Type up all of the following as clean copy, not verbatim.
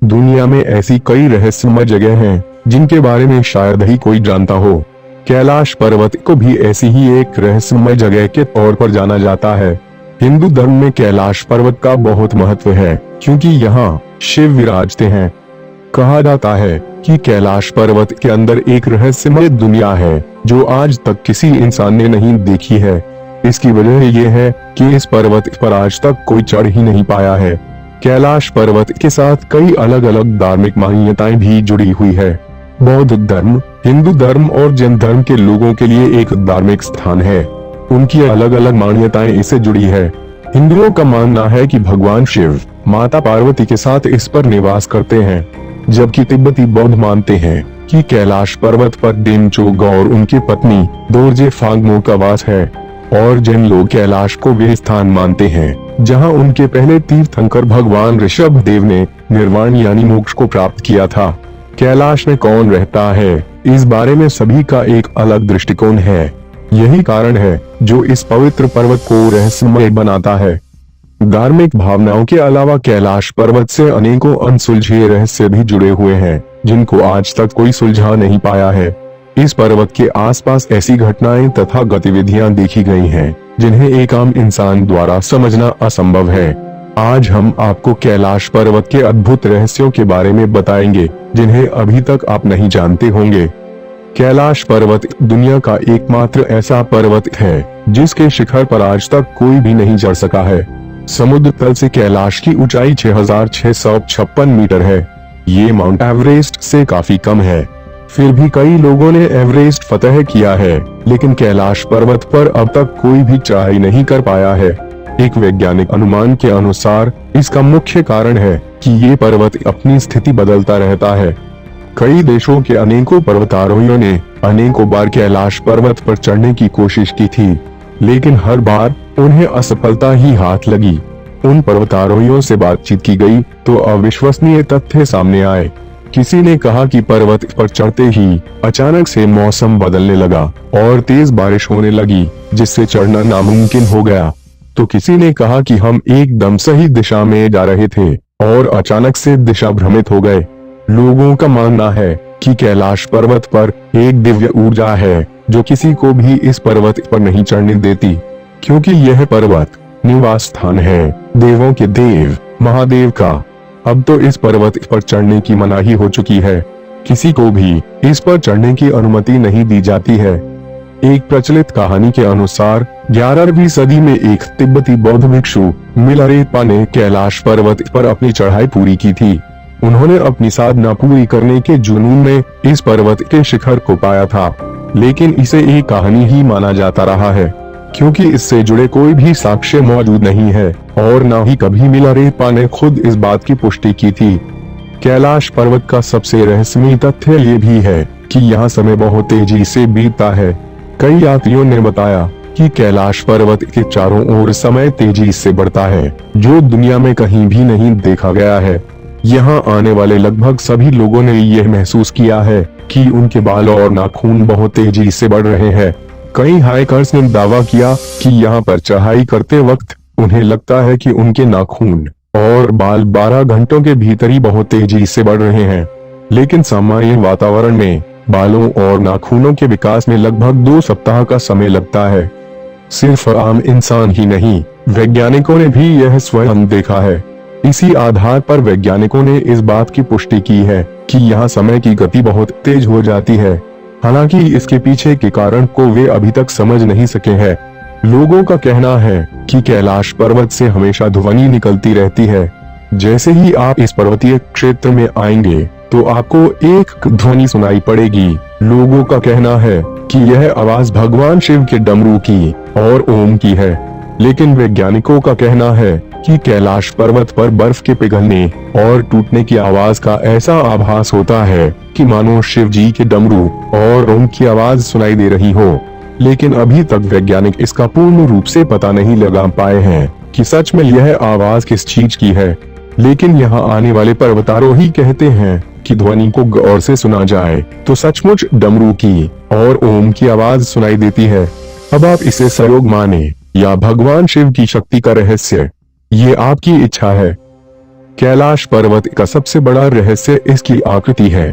दुनिया में ऐसी कई रहस्यमय जगह हैं जिनके बारे में शायद ही कोई जानता हो। कैलाश पर्वत को भी ऐसी ही एक रहस्यमय जगह के तौर पर जाना जाता है। हिंदू धर्म में कैलाश पर्वत का बहुत महत्व है क्योंकि यहाँ शिव विराजते हैं। कहा जाता है कि कैलाश पर्वत के अंदर एक रहस्यमय दुनिया है जो आज तक किसी इंसान ने नहीं देखी है। इसकी वजह यह है कि इस पर्वत पर आज तक कोई चढ़ ही नहीं पाया है। कैलाश पर्वत के साथ कई अलग अलग धार्मिक मान्यताएं भी जुड़ी हुई है। बौद्ध धर्म, हिंदू धर्म और जैन धर्म के लोगों के लिए एक धार्मिक स्थान है। उनकी अलग अलग मान्यताएं इससे जुड़ी है। हिंदुओं का मानना है कि भगवान शिव माता पार्वती के साथ इस पर निवास करते हैं, जबकि तिब्बती बौद्ध मानते हैं कि कैलाश पर्वत पर डेमचोग और उनकी पत्नी दोरजे फांगमो का वास है। और जैन लोग कैलाश को वे स्थान मानते हैं जहां उनके पहले तीर्थंकर भगवान ऋषभ देव ने निर्वाण यानी मोक्ष को प्राप्त किया था। कैलाश में कौन रहता है, इस बारे में सभी का एक अलग दृष्टिकोण है। यही कारण है जो इस पवित्र पर्वत को रहस्यमय बनाता है। धार्मिक भावनाओं के अलावा कैलाश पर्वत से अनेकों अनसुलझे रहस्य भी जुड़े हुए हैं जिनको आज तक कोई सुलझा नहीं पाया है। इस पर्वत के आसपास ऐसी घटनाएं तथा गतिविधियां देखी गई हैं जिन्हें एक आम इंसान द्वारा समझना असंभव है। आज हम आपको कैलाश पर्वत के अद्भुत रहस्यों के बारे में बताएंगे जिन्हें अभी तक आप नहीं जानते होंगे। कैलाश पर्वत दुनिया का एकमात्र ऐसा पर्वत है जिसके शिखर पर आज तक कोई भी नहीं चढ़ सका है। समुद्र तल से कैलाश की ऊंचाई 6,656 मीटर है। ये माउंट एवरेस्ट से काफी कम है। फिर भी कई लोगों ने एवरेस्ट फतह किया है, लेकिन कैलाश पर्वत पर अब तक कोई भी चढ़ाई नहीं कर पाया है। एक वैज्ञानिक अनुमान के अनुसार इसका मुख्य कारण है कि ये पर्वत अपनी स्थिति बदलता रहता है। कई देशों के अनेकों पर्वतारोहियों ने अनेकों बार कैलाश पर्वत पर चढ़ने की कोशिश की थी, लेकिन हर बार उन्हें असफलता ही हाथ लगी। उन पर्वतारोहियों से बातचीत की गई तो अविश्वसनीय तथ्य सामने आए। किसी ने कहा कि पर्वत पर चढ़ते ही अचानक से मौसम बदलने लगा और तेज बारिश होने लगी, जिससे चढ़ना नामुमकिन हो गया। तो किसी ने कहा कि हम एकदम सही दिशा में जा रहे थे और अचानक से दिशा भ्रमित हो गए। लोगों का मानना है कि कैलाश पर्वत पर एक दिव्य ऊर्जा है जो किसी को भी इस पर्वत पर नहीं चढ़ने देती, क्योंकि यह पर्वत निवास स्थान है देवों के देव महादेव का। अब तो इस पर्वत पर चढ़ने की मनाही हो चुकी है। किसी को भी इस पर चढ़ने की अनुमति नहीं दी जाती है। एक प्रचलित कहानी के अनुसार 11वीं सदी में एक तिब्बती बौद्ध भिक्षु मिलारेपा ने कैलाश पर्वत पर अपनी चढ़ाई पूरी की थी। उन्होंने अपनी साधना पूरी करने के जुनून में इस पर्वत के शिखर को पाया था, लेकिन इसे एक कहानी ही माना जाता रहा है क्योंकि इससे जुड़े कोई भी साक्ष्य मौजूद नहीं है और न ही कभी मिलारेपा ने खुद इस बात की पुष्टि की थी। कैलाश पर्वत का सबसे रहस्यमय तथ्य ये भी है कि यहाँ समय बहुत तेजी से बीतता है। कई यात्रियों ने बताया कि कैलाश पर्वत के चारों ओर समय तेजी से बढ़ता है, जो दुनिया में कहीं भी नहीं देखा गया है। यहाँ आने वाले लगभग सभी लोगों ने यह महसूस किया है कि उनके बाल और नाखून बहुत तेजी से बढ़ रहे हैं। कई हाइकर्स ने दावा किया कि यहाँ पर चढ़ाई करते वक्त उन्हें लगता है कि उनके नाखून और बाल 12 घंटों के भीतर ही बहुत तेजी से बढ़ रहे हैं, लेकिन सामान्य वातावरण में बालों और नाखूनों के विकास में लगभग 2 सप्ताह का समय लगता है। सिर्फ आम इंसान ही नहीं, वैज्ञानिकों ने भी यह स्वयं देखा है। इसी आधार पर वैज्ञानिकों ने इस बात की पुष्टि की है कि यहाँ समय की गति बहुत तेज हो जाती है। हालांकि इसके पीछे के कारण को वे अभी तक समझ नहीं सके हैं। लोगों का कहना है कि कैलाश पर्वत से हमेशा ध्वनि निकलती रहती है। जैसे ही आप इस पर्वतीय क्षेत्र में आएंगे तो आपको एक ध्वनि सुनाई पड़ेगी। लोगों का कहना है कि यह आवाज भगवान शिव के डमरू की और ओम की है, लेकिन वैज्ञानिकों का कहना है कि कैलाश पर्वत पर बर्फ के पिघलने और टूटने की आवाज का ऐसा आभास होता है कि मानो शिव जी के डमरू और ओम की आवाज सुनाई दे रही हो। लेकिन अभी तक वैज्ञानिक इसका पूर्ण रूप से पता नहीं लगा पाए हैं कि सच में यह आवाज किस चीज की है। लेकिन यहाँ आने वाले पर्वतारोही कहते हैं कि ध्वनि को गौर से सुना जाए तो सचमुच डमरू की और ओम की आवाज सुनाई देती है। अब आप इसे संयोग माने या भगवान शिव की शक्ति का रहस्य, ये आपकी इच्छा है। कैलाश पर्वत का सबसे बड़ा रहस्य इसकी आकृति है।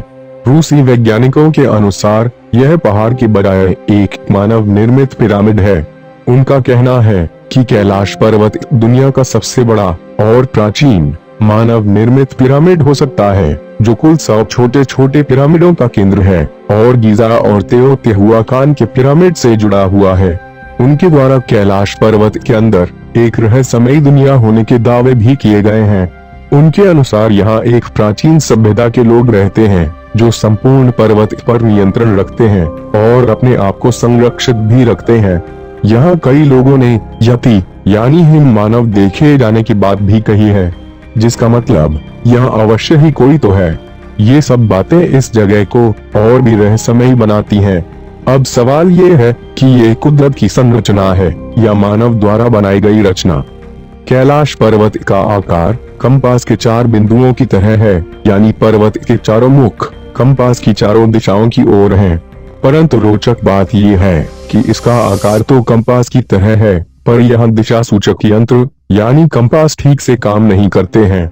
रूसी वैज्ञानिकों के अनुसार यह पहाड़ की बजाय एक मानव निर्मित पिरामिड है। उनका कहना है कि कैलाश पर्वत दुनिया का सबसे बड़ा और प्राचीन मानव निर्मित पिरामिड हो सकता है, जो कुल 100 छोटे छोटे पिरामिडों का केंद्र है और गीजा और तेओतिहुआकान के पिरामिड से जुड़ा हुआ है। उनके द्वारा कैलाश पर्वत के अंदर एक रहस्यमयी दुनिया होने के दावे भी किए गए हैं। उनके अनुसार यहाँ एक प्राचीन सभ्यता के लोग रहते हैं, जो संपूर्ण पर्वत पर नियंत्रण रखते हैं और अपने आप को संरक्षित भी रखते हैं। यहाँ कई लोगों ने यति यानी हिम मानव देखे जाने की बात भी कही है, जिसका मतलब यहाँ अवश्य ही कोई तो है। ये सब बातें इस जगह को और भी रहस्यमयी बनाती हैं। अब सवाल ये है कि ये कुदरत की संरचना है या मानव द्वारा बनाई गई रचना। कैलाश पर्वत का आकार कंपास के 4 बिंदुओं की तरह है, यानी पर्वत के चारों मुख कंपास की चारों दिशाओं की ओर हैं। परंतु रोचक बात यह है कि इसका आकार तो कंपास की तरह है, पर यहाँ दिशा सूचक यंत्र यानी कंपास ठीक से काम नहीं करते हैं।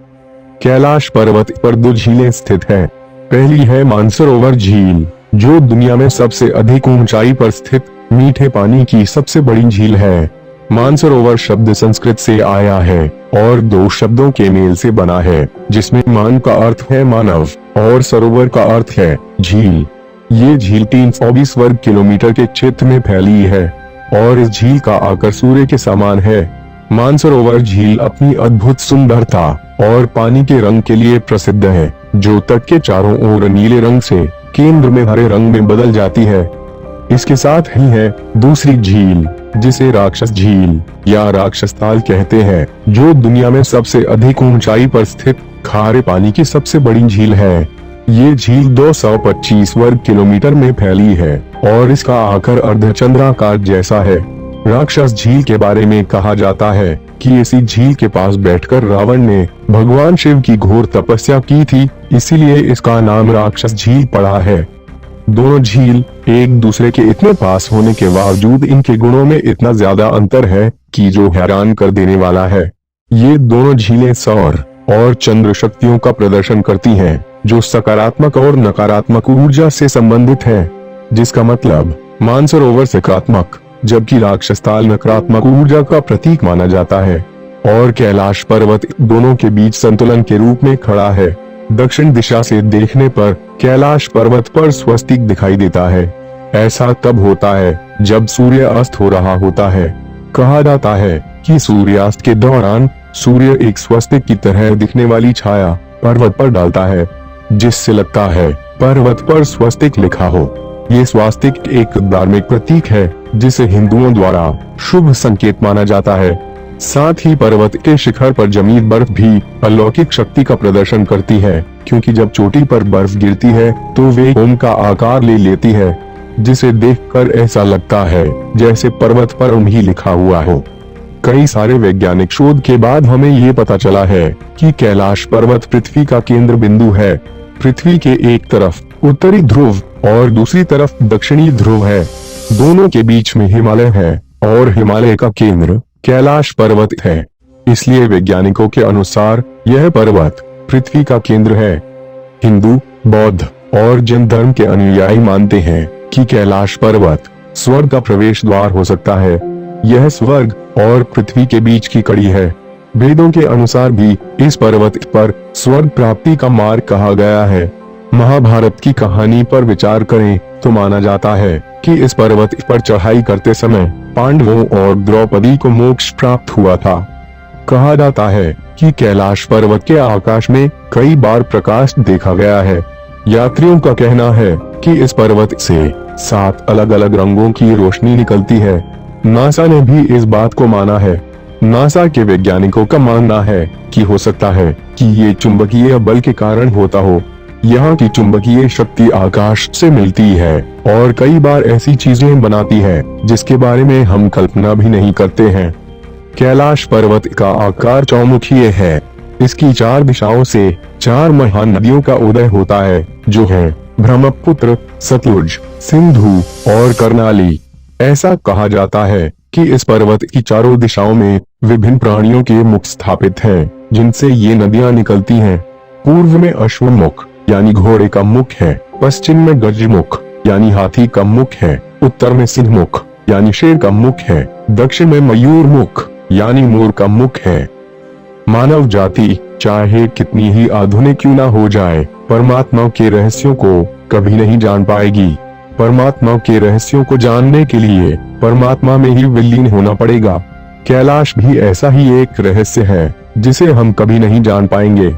कैलाश पर्वत पर 2 झीलें स्थित हैं। पहली है मानसरोवर झील, जो दुनिया में सबसे अधिक ऊंचाई पर स्थित मीठे पानी की सबसे बड़ी झील है। मानसरोवर शब्द संस्कृत से आया है और 2 शब्दों के मेल से बना है, जिसमें मान का अर्थ है मानव और सरोवर का अर्थ है झील। ये झील 320 वर्ग किलोमीटर के क्षेत्र में फैली है और इस झील का आकार सूर्य के समान है। मानसरोवर झील अपनी अद्भुत सुंदरता और पानी के रंग के लिए प्रसिद्ध है, जो तट के चारों ओर नीले रंग से केंद्र में हरे रंग में बदल जाती है। इसके साथ ही है दूसरी झील, जिसे राक्षस झील या राक्षस ताल कहते हैं, जो दुनिया में सबसे अधिक ऊंचाई पर स्थित खारे पानी की सबसे बड़ी झील है। ये झील 225 वर्ग किलोमीटर में फैली है और इसका आकार अर्धचंद्राकार जैसा है। राक्षस झील के बारे में कहा जाता है कि इसी झील के पास बैठकर रावण ने भगवान शिव की घोर तपस्या की थी, इसीलिए इसका नाम राक्षस झील पड़ा है। दोनों झील एक दूसरे के इतने पास होने के बावजूद इनके गुणों में इतना ज्यादा अंतर है कि जो हैरान कर देने वाला है। ये दोनों झीलें सौर और चंद्र शक्तियों का प्रदर्शन करती हैं, जो सकारात्मक और नकारात्मक ऊर्जा से संबंधित है, जिसका मतलब मानसरोवर सकारात्मक जबकि राक्षस ताल नकारात्मक ऊर्जा का प्रतीक माना जाता है। और कैलाश पर्वत दोनों के बीच संतुलन के रूप में खड़ा है। दक्षिण दिशा से देखने पर कैलाश पर्वत पर स्वस्तिक दिखाई देता है। ऐसा तब होता है जब सूर्य अस्त हो रहा होता है। कहा जाता है कि सूर्यास्त के दौरान सूर्य एक स्वस्तिक की तरह दिखने वाली छाया पर्वत पर डालता है, जिससे लगता है पर्वत पर स्वस्तिक लिखा हो। ये स्वास्तिक एक धार्मिक प्रतीक है, जिसे हिंदुओं द्वारा शुभ संकेत माना जाता है। साथ ही पर्वत के शिखर पर जमी बर्फ भी अलौकिक शक्ति का प्रदर्शन करती है, क्योंकि जब चोटी पर बर्फ गिरती है तो वे ओम का आकार ले लेती है, जिसे देखकर ऐसा लगता है जैसे पर्वत पर ओम ही लिखा हुआ हो। कई सारे वैज्ञानिक शोध के बाद हमें ये पता चला है कि कैलाश पर्वत पृथ्वी का केंद्र बिंदु है। पृथ्वी के एक तरफ उत्तरी ध्रुव और दूसरी तरफ दक्षिणी ध्रुव है। दोनों के बीच में हिमालय है और हिमालय का केंद्र कैलाश पर्वत है। इसलिए वैज्ञानिकों के अनुसार यह पर्वत पृथ्वी का केंद्र है। हिंदू, बौद्ध और जैन धर्म के अनुयायी मानते हैं कि कैलाश पर्वत स्वर्ग का प्रवेश द्वार हो सकता है। यह स्वर्ग और पृथ्वी के बीच की कड़ी है। वेदों के अनुसार भी इस पर्वत पर स्वर्ग प्राप्ति का मार्ग कहा गया है। महाभारत की कहानी पर विचार करें तो माना जाता है कि इस पर्वत पर चढ़ाई करते समय पांडवों और द्रौपदी को मोक्ष प्राप्त हुआ था। कहा जाता है कि कैलाश पर्वत के आकाश में कई बार प्रकाश देखा गया है। यात्रियों का कहना है कि इस पर्वत से 7 अलग अलग रंगों की रोशनी निकलती है। नासा ने भी इस बात को माना है। नासा के वैज्ञानिकों का मानना है कि हो सकता है कि ये चुंबकीय बल के कारण होता हो। यहाँ की चुंबकीय शक्ति आकाश से मिलती है और कई बार ऐसी चीजें बनाती है जिसके बारे में हम कल्पना भी नहीं करते हैं। कैलाश पर्वत का आकार चौमुखीय है। इसकी 4 दिशाओं से 4 महान नदियों का उदय होता है, जो है ब्रह्मपुत्र, सतलुज, सिंधु और कर्णाली। ऐसा कहा जाता है कि इस पर्वत की चारों दिशाओं में विभिन्न प्राणियों के मुख स्थापित हैं, जिनसे ये नदियां निकलती हैं। पूर्व में अश्वमुख यानी घोड़े का मुख है, पश्चिम में गजमुख यानी हाथी का मुख है, उत्तर में सिंहमुख यानी शेर का मुख है, दक्षिण में मयूर मुख यानी मोर का मुख है। मानव जाति चाहे कितनी ही आधुनिक क्यों ना हो जाए, परमात्मा के रहस्यों को कभी नहीं जान पाएगी। परमात्मा के रहस्यों को जानने के लिए परमात्मा में ही विलीन होना पड़ेगा। कैलाश भी ऐसा ही एक रहस्य है जिसे हम कभी नहीं जान पाएंगे,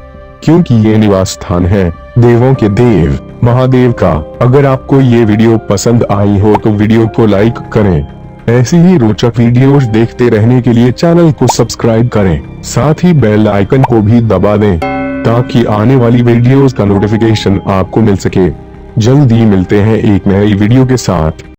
क्योंकि ये निवास स्थान है देवों के देव महादेव का। अगर आपको ये वीडियो पसंद आई हो तो वीडियो को लाइक करें। ऐसी ही रोचक वीडियोस देखते रहने के लिए चैनल को सब्सक्राइब करें, साथ ही बेल आइकन को भी दबा दें ताकि आने वाली वीडियोस का नोटिफिकेशन आपको मिल सके। जल्दी मिलते हैं एक नई वीडियो के साथ।